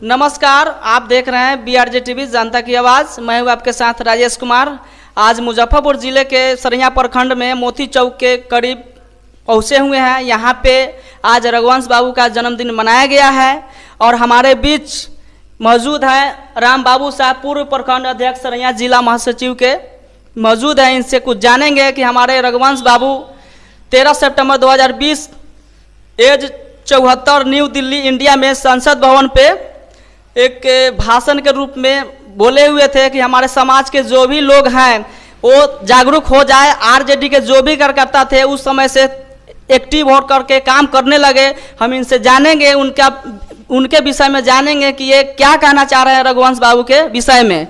नमस्कार, आप देख रहे हैं BRJ टीवी जनता की आवाज़। मैं हूँ आपके साथ राजेश कुमार। आज मुजफ्फरपुर जिले के सरिया प्रखंड में मोती चौक के करीब पहुँचे हुए हैं। यहाँ पे आज रघुवंश बाबू का जन्मदिन मनाया गया है और हमारे बीच मौजूद है राम बाबू साहब, पूर्व प्रखंड अध्यक्ष सरिया जिला महासचिव के मौजूद हैं। इनसे कुछ जानेंगे कि हमारे रघुवंश बाबू 13 सितंबर 2020 एज 74 न्यू दिल्ली इंडिया में संसद भवन पे एक भाषण के रूप में बोले हुए थे कि हमारे समाज के जो भी लोग हैं वो जागरूक हो जाए। आरजेडी के जो भी कार्यकर्ता थे उस समय से एक्टिव हो करके काम करने लगे। हम इनसे जानेंगे, उनके विषय में जानेंगे कि ये क्या कहना चाह रहे हैं रघुवंश बाबू के विषय में।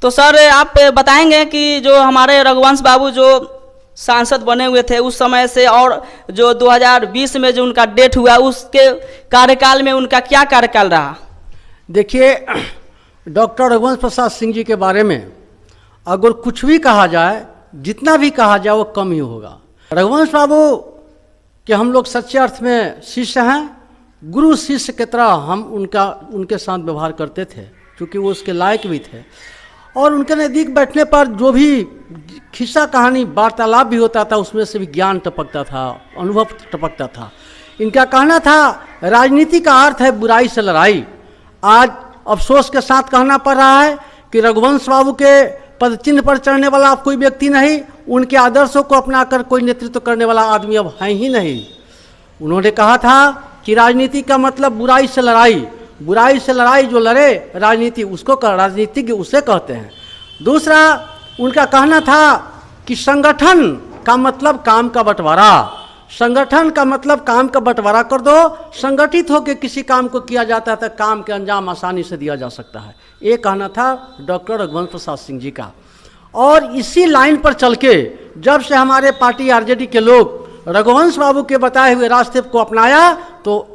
तो सर, आप बताएंगे कि जो हमारे रघुवंश बाबू जो सांसद बने हुए थे उस समय से और जो 2020 में जो उनका डेथ हुआ उसके कार्यकाल में उनका क्या कार्यकाल रहा? देखिए, डॉक्टर रघुवंश प्रसाद सिंह जी के बारे में अगर कुछ भी कहा जाए, जितना भी कहा जाए वो कम ही होगा। रघुवंश बाबू के हम लोग सच्चे अर्थ में शिष्य हैं। गुरु शिष्य की तरह हम उनके साथ व्यवहार करते थे, क्योंकि वो उसके लायक भी थे। और उनके नज़दीक बैठने पर जो भी खिस्सा कहानी वार्तालाप भी होता था उसमें से भी ज्ञान टपकता था, अनुभव टपकता था। इनका कहना था राजनीति का अर्थ है बुराई से लड़ाई। आज अफसोस के साथ कहना पड़ रहा है कि रघुवंश बाबू के पदचिन्ह पर चढ़ने वाला कोई व्यक्ति नहीं, उनके आदर्शों को अपनाकर कोई नेतृत्व करने वाला आदमी अब है ही नहीं। उन्होंने कहा था कि राजनीति का मतलब बुराई से लड़ाई, बुराई से लड़ाई जो लड़े राजनीति उसको राजनीतिज्ञ उसे कहते हैं। दूसरा, उनका कहना था कि संगठन का मतलब काम का बंटवारा, संगठन का मतलब काम का बंटवारा कर दो, संगठित होकर किसी काम को किया जाता है तो काम के अंजाम आसानी से दिया जा सकता है। ये कहना था डॉक्टर रघुवंश प्रसाद सिंह जी का। और इसी लाइन पर चल के जब से हमारे पार्टी आरजेडी के लोग रघुवंश बाबू के बताए हुए रास्ते को अपनाया तो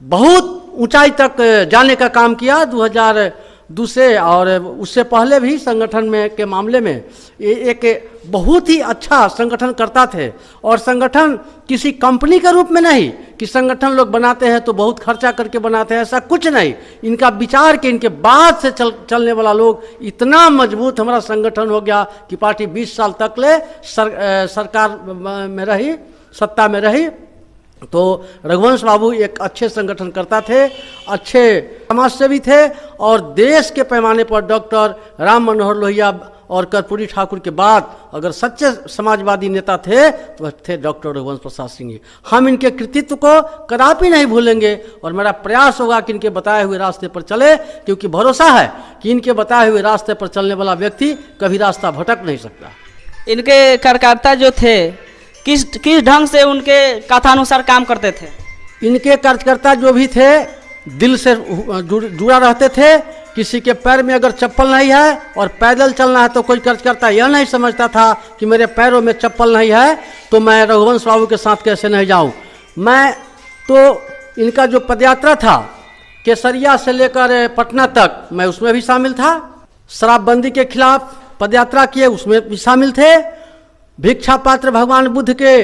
बहुत ऊंचाई तक जाने का काम किया। 2002 से और उससे पहले भी संगठन में के मामले में एक बहुत ही अच्छा संगठन करता थे। और संगठन किसी कंपनी के रूप में नहीं कि संगठन लोग बनाते हैं तो बहुत खर्चा करके बनाते हैं, ऐसा कुछ नहीं। इनका विचार के इनके बाद से चलने वाला लोग इतना मजबूत हमारा संगठन हो गया कि पार्टी 20 साल तक ले सरकार में रही, सत्ता में रही। तो रघुवंश बाबू एक अच्छे संगठन करता थे, अच्छे समाजसेवी थे और देश के पैमाने पर डॉक्टर राम मनोहर लोहिया और कर्पूरी ठाकुर के बाद अगर सच्चे समाजवादी नेता थे तो थे डॉक्टर रघुवंश प्रसाद सिंह जी। हम इनके कृतित्व को कदापि नहीं भूलेंगे और मेरा प्रयास होगा कि इनके बताए हुए रास्ते पर चले, क्योंकि भरोसा है कि इनके बताए हुए रास्ते पर चलने वाला व्यक्ति कभी रास्ता भटक नहीं सकता। इनके कार्यकर्ता जो थे किस ढंग से उनके कथानुसार काम करते थे? इनके कार्यकर्ता जो भी थे दिल से जुड़ा रहते थे। किसी के पैर में अगर चप्पल नहीं है और पैदल चलना है तो कोई कार्यकर्ता यह नहीं समझता था कि मेरे पैरों में चप्पल नहीं है तो मैं रघुवंश बाबू के साथ कैसे नहीं जाऊं। मैं तो इनका जो पदयात्रा था केसरिया से लेकर पटना तक, मैं उसमें भी शामिल था। शराबबंदी के खिलाफ पदयात्रा किए, उसमें भी शामिल थे। भिक्षा पात्र भगवान बुद्ध के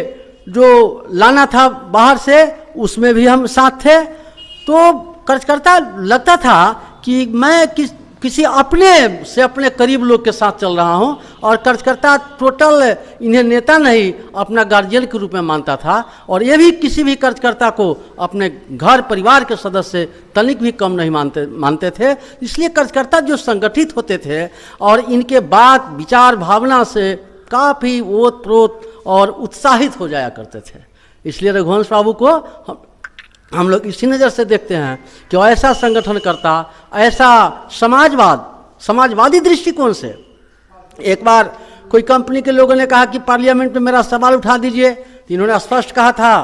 जो लाना था बाहर से, उसमें भी हम साथ थे। तो कार्यकर्ता लगता था कि मैं किसी अपने से अपने करीब लोग के साथ चल रहा हूं। और कार्यकर्ता टोटल इन्हें नेता नहीं अपना गार्जियन के रूप में मानता था। और ये भी किसी भी कार्यकर्ता को अपने घर परिवार के सदस्य तनिक भी कम नहीं मानते थे। इसलिए कार्यकर्ता जो संगठित होते थे और इनके बात विचार भावना से काफ़ी ओत प्रोत और उत्साहित हो जाया करते थे। इसलिए रघुवंश बाबू को हम लोग इसी नज़र से देखते हैं कि ऐसा संगठन करता, ऐसा समाजवादी दृष्टिकोण से। एक बार कोई कंपनी के लोगों ने कहा कि पार्लियामेंट में मेरा सवाल उठा दीजिए, तो इन्होंने स्पष्ट कहा था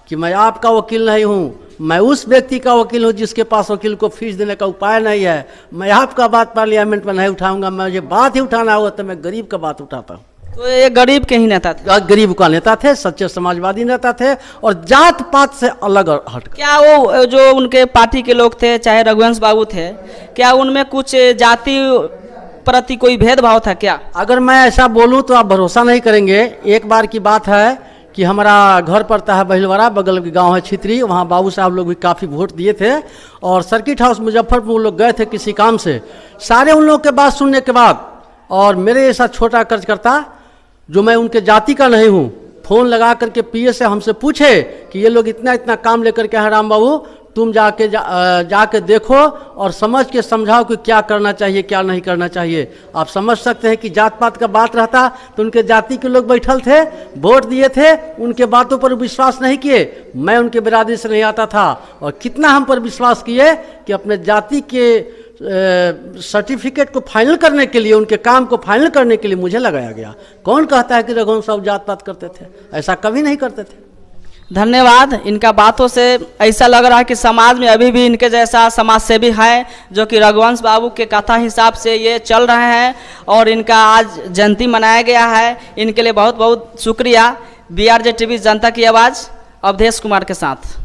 कि मैं आपका वकील नहीं हूँ, मैं उस व्यक्ति का वकील हूँ जिसके पास वकील को फीस देने का उपाय नहीं है। मैं आपका बात पार्लियामेंट में नहीं उठाऊंगा, मुझे बात ही उठाना होगा तो मैं गरीब का बात उठाता हूँ। तो ये गरीब के ही नेता थे, गरीब का नेता थे, सच्चे समाजवादी नेता थे और जात पात से अलग हट। क्या वो जो उनके पार्टी के लोग थे, चाहे रघुवंश बाबू थे, क्या उनमें कुछ जाति प्रति कोई भेदभाव था क्या? अगर मैं ऐसा बोलूं तो आप भरोसा नहीं करेंगे। एक बार की बात है कि हमारा घर पड़ता है बहिलवाड़ा, बगल के गांव है छित्री, वहाँ बाबू साहब लोग भी काफ़ी वोट दिए थे और सर्किट हाउस मुजफ्फरपुर लोग गए थे किसी काम से। सारे उन लोगों के बात सुनने के बाद और मेरे जैसा छोटा कार्यकर्ता जो मैं उनके जाति का नहीं हूँ, फ़ोन लगा करके पीए से हमसे पूछे कि ये लोग इतना इतना काम लेकर के हैं राम बाबू, तुम जाके देखो और समझ के समझाओ कि क्या करना चाहिए क्या नहीं करना चाहिए। आप समझ सकते हैं कि जात पात का बात रहता तो उनके जाति के लोग बैठल थे, वोट दिए थे, उनके बातों पर विश्वास नहीं किए। मैं उनके बिरादरी से नहीं आता था और कितना हम पर विश्वास किए कि अपने जाति के सर्टिफिकेट को फाइनल करने के लिए, उनके काम को फाइनल करने के लिए मुझे लगाया गया। कौन कहता है कि रघुवंश साहब जात पात करते थे? ऐसा कभी नहीं करते थे। धन्यवाद। इनका बातों से ऐसा लग रहा है कि समाज में अभी भी इनके जैसा समाज सेवी है जो कि रघुवंश बाबू के कथा हिसाब से ये चल रहे हैं और इनका आज जयंती मनाया गया है। इनके लिए बहुत बहुत शुक्रिया। BRJ टीवी जनता की आवाज़ अवधेश कुमार के साथ।